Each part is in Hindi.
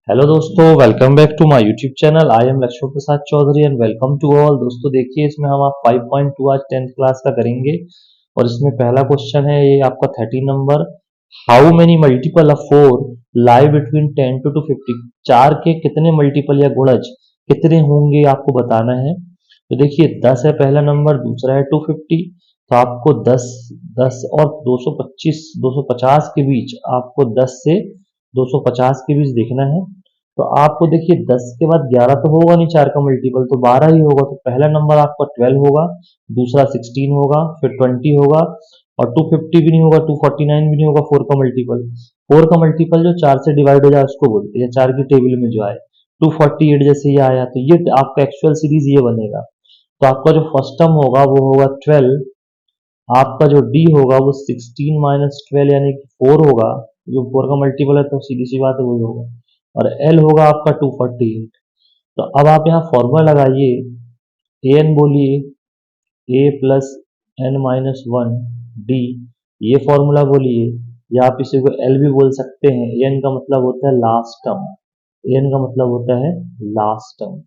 हेलो दोस्तों, welcome back to my YouTube channel. I am Laxman Prasad Chaudhary and welcome to all. दोस्तों देखिए, इसमें हम आप 5.2 आज 10th क्लास का करेंगे और इसमें पहला क्वेश्चन है ये आपका 30 number. How many multiple of 4 lie between 10 to 50। 4 के कितने मल्टीपल या गुणज कितने होंगे आपको बताना है। तो देखिए 10 है पहला नंबर, दूसरा है 250। तो आपको 10 10 और 225 250 के बीच आपको 10 से 250 के बीच देखना है। तो आपको देखिए 10 के बाद 11 तो होगा नहीं, 4 का मल्टीपल तो 12 ही होगा। तो पहला नंबर आपका 12 होगा, दूसरा 16 होगा, फिर 20 होगा और 250 भी नहीं होगा, 249 भी नहीं होगा। 4 का मल्टीपल, 4 का मल्टीपल जो 4 से डिवाइड हो जाए उसको बोलते हैं, 4 की टेबल में जो आए 248 जैसे ये आया तो ये आपका एक्चुअल सीरीज ये बनेगा। तो आपका जो फर्स्ट टर्म होगा वो होगा 12, आपका जो डी होगा वो 16 माइनस 12 यानी कि 4 होगा। जो 4 का मल्टीपल है तो सीधी सी बात है वही होगा। और एल होगा आपका 248। तो अब आप यहाँ फॉर्मूला लगाइए, ए एन बोलिए, A plus N minus one D, ये फॉर्मूला बोलिए। या आप इसी को एल भी बोल सकते हैं। ए एन का मतलब होता है लास्ट टर्म, ए एन का मतलब होता है लास्ट टर्म।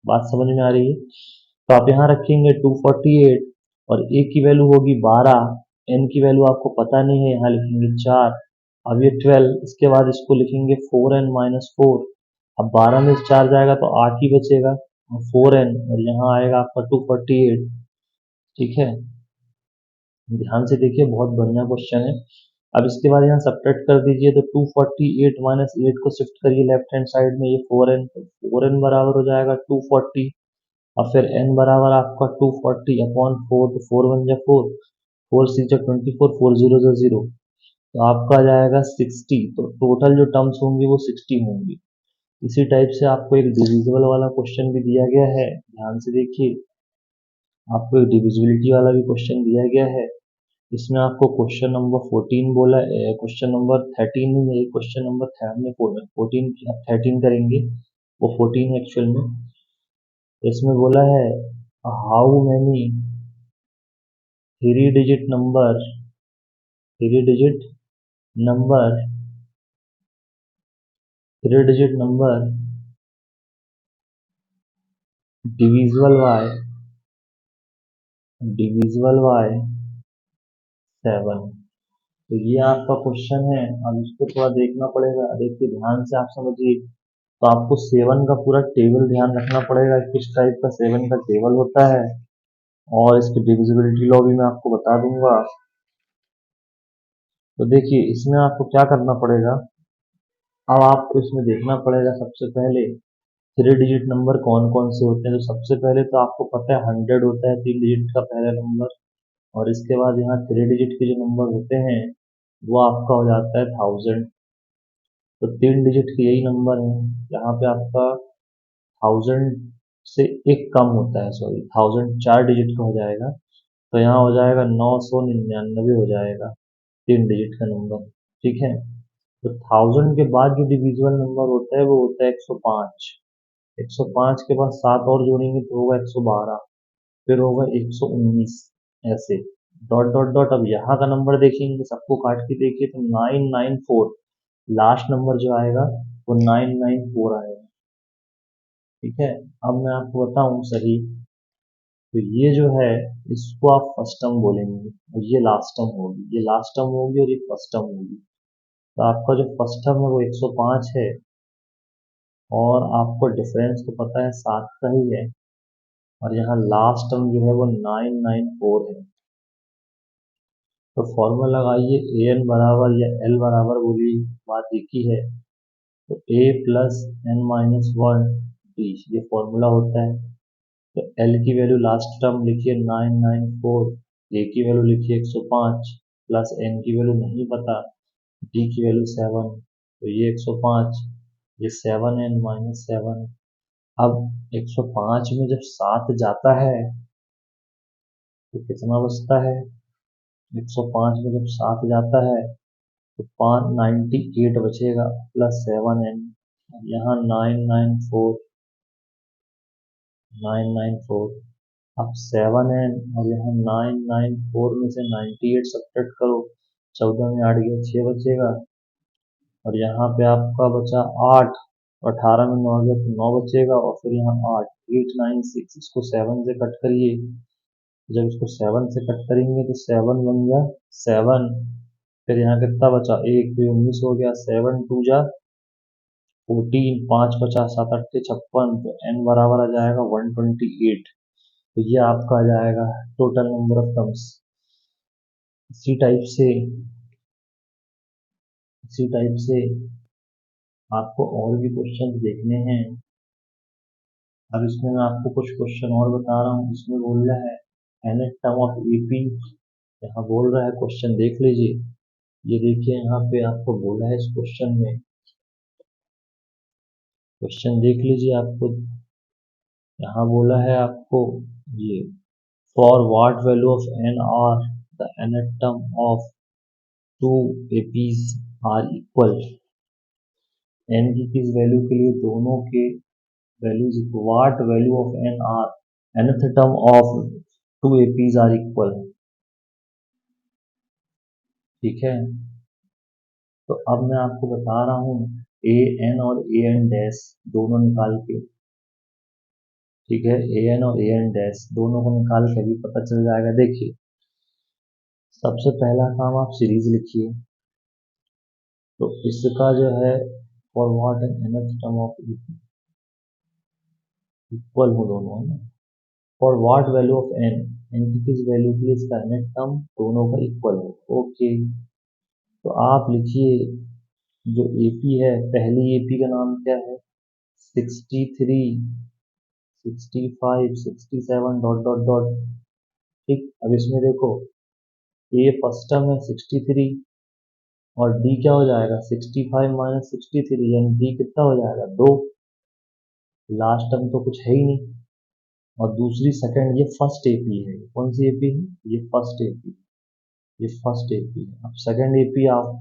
बात समझ में आ रही है। तो आप यहाँ रखेंगे 248 और ए की वैल्यू होगी 12, एन की वैल्यू आपको पता नहीं है, यहाँ लिखेंगे 4। अब ये 12, इसके बाद इसको लिखेंगे 4n-4। अब 12 में से 4 जाएगा तो 8 ही बचेगा और 4n और यहाँ आएगा आपका 248। ठीक है, ध्यान से देखिए, बहुत बढ़िया क्वेश्चन है। अब इसके बाद यहाँ सब्ट्रैक्ट कर दीजिए तो 248 माइनस 8 को शिफ्ट करिए लेफ्ट हैंड साइड में, ये 4n, तो 4n बराबर हो जाएगा 240। और फिर n बराबर आपका 240 अपॉन 4, तो 4 वन जा 4, 4 सिक्स जा 24, 4 जीरो जा 0, तो आपका आ जाएगा 60। तो टोटल जो टर्म्स होंगी वो 60 होंगी। इसी टाइप से आपको एक डिविजिबल वाला क्वेश्चन भी दिया गया है, ध्यान से देखिए। आपको एक डिविजिबिलिटी वाला भी क्वेश्चन दिया गया है। इसमें आपको क्वेश्चन नंबर 14 बोला है, क्वेश्चन नंबर 13 नहीं है, क्वेश्चन नंबर 14 आप 13 करेंगे, वो 14 है एक्चुअल में। इसमें बोला है how many three digit number, three digit number, three digit number divisible by, divisible by 7। तो ये आपका क्वेश्चन है। अब इसको थोड़ा देखना पड़ेगा, देखिए ध्यान से आप समझिए। तो आपको 7 का पूरा टेबल ध्यान रखना पड़ेगा, किस टाइप का 7 का टेबल होता है और इसकी डिविजिबिलिटी लॉ भी मैं आपको बता दूंगा। तो देखिए इसमें आपको क्या करना पड़ेगा, अब आपको इसमें देखना पड़ेगा सबसे पहले थ्री डिजिट नंबर कौन कौन से होते हैं। तो सबसे पहले तो आपको पता है 100 होता है 3 डिजिट का पहला नंबर। और इसके बाद यहाँ 3 डिजिट के जो नंबर होते हैं वो आपका हो जाता है 1000। तो 3 डिजिट के यही नंबर है, यहाँ पे आपका 1000 से एक कम होता है, सॉरी 1000 4 डिजिट का हो जाएगा। तो यहाँ हो जाएगा 999 हो जाएगा 3 डिजिट का नंबर। ठीक है, तो 1000 के बाद जो डिविजिबल नंबर होता है वो होता है 105। 105 के बाद 7 और जोड़ेंगे तो होगा 112, फिर होगा 119, ऐसे डॉट डॉट डॉट। अब यहाँ का नंबर देखेंगे, सबको काट के देखिए तो 994, लास्ट नंबर जो आएगा वो 994 आएगा। ठीक है, अब मैं आपको बताऊं सही, तो ये जो है इसको आप फर्स्ट टर्म बोलेंगे और ये लास्ट टर्म होगी, ये लास्ट टर्म होगी और ये फर्स्ट टर्म होगी। तो आपका जो फर्स्ट टर्म है वो 105 है और आपको डिफरेंस तो पता है 7 का ही है। और यहाँ लास्ट टर्म जो है वो 994 है। तो फॉर्मूला लगाइए, ए एन बराबर या एल बराबर, बोलिए बात एक ही है। तो A plus N minus one D, ये फॉर्मूला होता है। तो एल की वैल्यू लास्ट टर्म लिखिए 994, ए की वैल्यू लिखिए 105, प्लस एन की वैल्यू नहीं पता, डी की वैल्यू 7। तो ये 105, ये 7n-7। अब 105 में जब 7 जाता है तो कितना बचता है, 105 में जब 7 जाता है तो 598 बचेगा प्लस 7n। यहाँ 994, 994। अब 7n और यहाँ 994 में से 98 सब्ट्रैक्ट करो, 14 में 8 गया 6 बचेगा। और यहाँ पे आपका बचा 8, 18 में 9 गया तो 9 बचेगा, और फिर यहाँ 8, 8 9 6, इसको 7 से कट करिए। जब इसको 7 से कट करेंगे तो 7 बन गया 7, फिर यहाँ कितना बचा, एक, तो 19 हो गया, 7 2 जा 14, 5 बचा, 7 8 56, तो n बराबर आ जाएगा 128। तो ये आपका आ जाएगा टोटल नंबर ऑफ टर्म्स। इसी टाइप से इसी टाइप से आपको और भी क्वेश्चन देखने हैं। अब इसमें मैं आपको कुछ क्वेश्चन और बता रहा हूँ। इसमें बोल रहा है nth टर्म ऑफ एपी, यहाँ बोल रहा है क्वेश्चन देख लीजिए। ये देखिए यहाँ पे आपको बोला है इस क्वेश्चन में, क्वेश्चन देख लीजिए। आपको यहाँ बोला है आपको ये, for what value of n are the nth term of two APs are equal. N की किस वैल्यू के लिए दोनों के values, what value of n are nth term of two APs are equal. ठीक है, तो अब मैं आपको बता रहा हूँ ए एन और ए एन डैश दोनों निकाल के। ठीक है, ए एन और ए एन डैश दोनों को निकाल के अभी पता चल जाएगा। देखिए, सबसे पहला काम आप सीरीज लिखिए। तो इसका जो है for what n nth term of equal हो दोनों में, for what value of n, n की किस वैल्यू के लिए इसका nth टर्म दोनों का इक्वल हो। ओके, तो आप लिखिए जो एपी है, पहली एपी का नाम क्या है, 63, 65, 67 डॉट डॉट डॉट। ठीक, अब इसमें देखो ए फर्स्ट टर्म है 63, और डी क्या हो जाएगा 65 माइनस 63, यानी डी कितना हो जाएगा 2। लास्ट टर्म तो कुछ है ही नहीं। और दूसरी सेकंड, ये फर्स्ट एपी है। कौन सी एपी है, ये फर्स्ट एपी, ये फर्स्ट एपी है। अब सेकंड एपी आओ,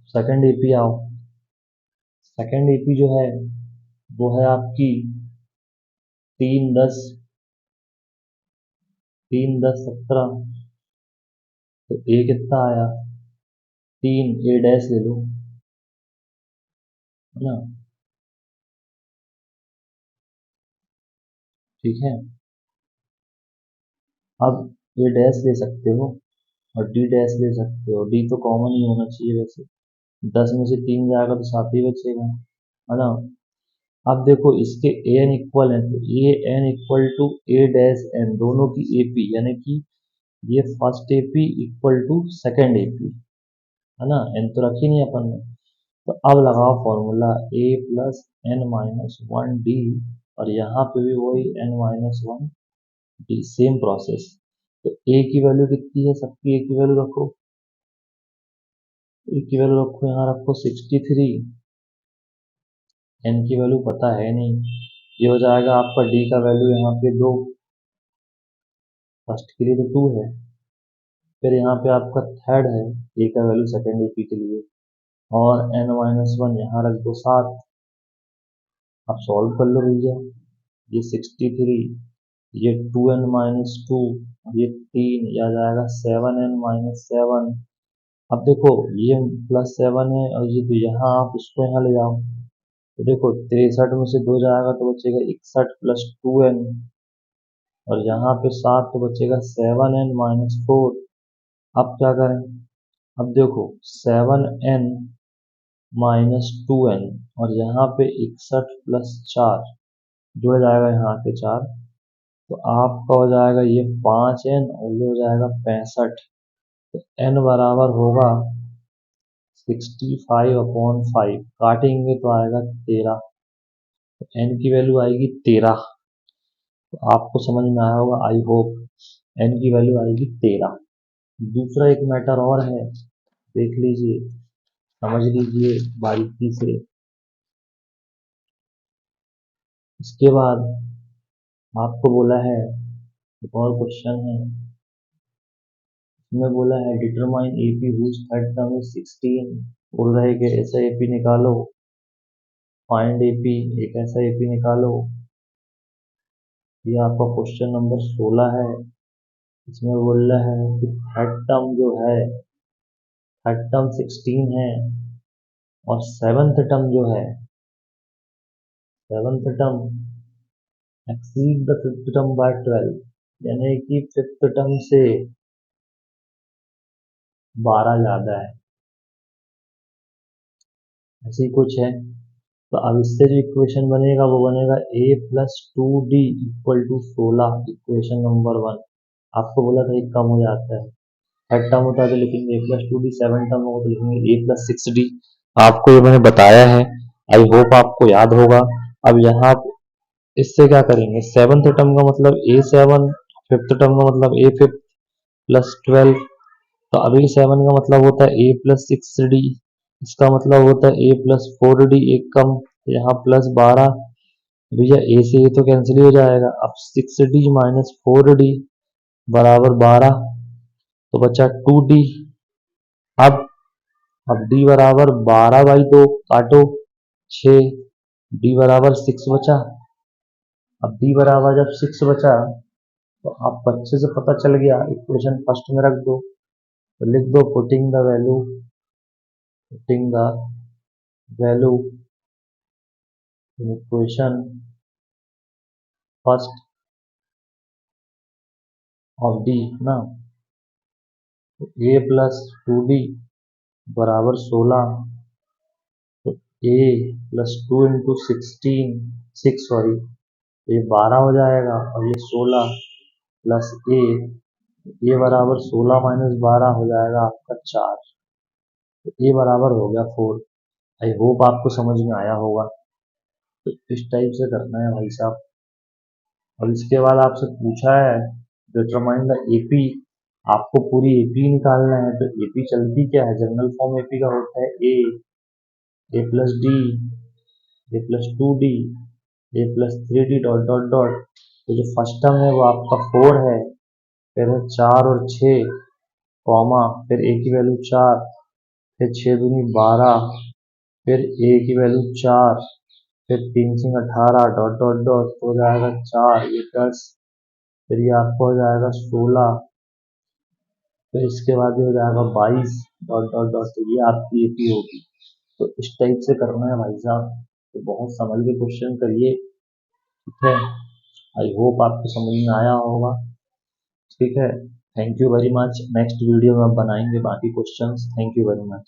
सेकंड एपी आओ। सेकंड एपी जो है वो है आपकी 3 10, 3 10 17, तो ए कितना आया 3, ए डैश ले लो, है ना। ठीक है, अब ए डैश ले सकते हो और डी डैश ले सकते हो। डी तो कॉमन ही होना चाहिए वैसे, 10 में से 3 जाएगा तो 7 ही बचेगा, है ना। अब देखो इसके ए एन इक्वल है, तो A N equal to A dash N, दोनों की एपी, यानी कि ये first AP equal to second AP, है ना। एन तो रखी नहीं अपन ने, तो अब लगाओ formula A plus N minus one D, और यहाँ पे भी वही N minus one D, same process. तो ए की वैल्यू कितनी है, सबकी ए की वैल्यू रखो, ए की वैल्यू रखो, यहाँ रखो 63, एन की वैल्यू पता है नहीं, ये हो जाएगा आपका डी का वैल्यू यहाँ पे 2, फर्स्ट के लिए तो 2 है। फिर यहाँ पे आपका थर्ड है, ए का वैल्यू सेकेंड एपी के लिए, और एन माइनस वन यहाँ रख दो 7। अब सॉल्व कर लो भैया, ये 63, ये 2n-2, ये 3, यह आ जाएगा 7n-7। अब देखो ये +7 है, और ये तो यहाँ आप इसको यहाँ ले जाओ, तो देखो 63 में से 2 जाएगा तो बचेगा 61 प्लस 2n, और यहाँ पे 7 तो बचेगा 7n-4। अब क्या करें, अब देखो 7n-2n, और यहाँ पे 61 प्लस 4 जुड़ जाएगा, यहाँ के 4, तो आपका हो जाएगा ये 5n, और ये हो जाएगा 65। तो n बराबर होगा 65/5, काटेंगे तो आएगा 13, तो n की वैल्यू आएगी 13। तो आपको समझ में आया होगा, आई होप। n की वैल्यू आएगी 13। दूसरा एक मैटर और है, देख लीजिए, समझ लीजिए बारीकी से। इसके बाद आपको बोला है, एक और क्वेश्चन है, इसमें बोला है determine AP whose third term is 16। बोल रहे कि ऐसा एपी निकालो, फाइंड एपी, एक ऐसा एपी निकालो। ये आपका क्वेश्चन नंबर 16 है। इसमें बोल रहा है कि थर्ड टर्म जो है, थर्ड टर्म 16 है, और सेवन्थ टर्म जो है seventh term exceed the fifth term by 12, यानी कि फिफ्थ टर्म से 12 ज्यादा है, ऐसे ही कुछ है। तो अब इससे जो इक्वेशन बनेगा वो बनेगा a plus 2d equal to 16, equation number 1। आपको बोला था एक कम हो जाता है, थर्ड टर्म होता है तो लिखेंगे a plus 2d, seven term होगा तो लिखेंगे a प्लस 6d। आपको ये मैंने बताया है, आई होप आपको याद होगा। अब यहाँ इससे क्या करेंगे, सेवन्थ टर्म का मतलब a7, फिफ्थ टर्म का मतलब a5 प्लस 12। तो अभी 7 का मतलब होता है a प्लस 6d, इसका मतलब होता है a प्लस 4d, एक कम, तो यहाँ प्लस 12। भैया a से ये तो कैंसिल ही हो जाएगा। अब 6d माइनस 4d बराबर 12, तो बचा 2d। अब d बराबर 12/2 काटो 6, d बराबर 6 बचा। अब d बराबर जब 6 बचा तो आप अच्छे से पता चल गया, इक्वेशन फर्स्ट में रख दो, तो लिख दो putting the value in equation first of D ना। तो a प्लस 2d बराबर 16, तो a प्लस 2 इंटू 6 सॉरी, ये 12 हो जाएगा, और ये 16 प्लस ए बराबर 16 माइनस 12 हो जाएगा आपका 4। तो ए बराबर हो गया 4। आई होप आपको समझ में आया होगा। तो इस टाइप से करना है भाई साहब। और इसके बाद आपसे पूछा है डिटरमाइन द एपी, आपको पूरी एपी निकालना है। तो एपी चलती क्या है, जनरल फॉर्म एपी का होता है A plus D, A plus 2d, A plus 3d dot dot dot. तो जो फर्स्ट टर्म है वो आपका 4 है, फिर है 4 और 6 कॉमा, फिर ए की वैल्यू 4, फिर 6 दूनी 12, फिर ए की वैल्यू 4, फिर 3 सिंह 18 डॉट डॉट डॉट, तो हो जाएगा 4, ये 10, फिर ये आपको हो जाएगा 16, फिर इसके बाद ये हो जाएगा 22 डॉट डॉट डॉट। तो ये आपकी एपी होगी। तो इस टाइप से करना है भाई साहब। तो बहुत समझ के क्वेश्चन करिए, ठीक है। आई होप आपको समझ में आया होगा, ठीक है। Thank you very much. Next video में हम बनाएंगे बाकी questions. Thank you very much.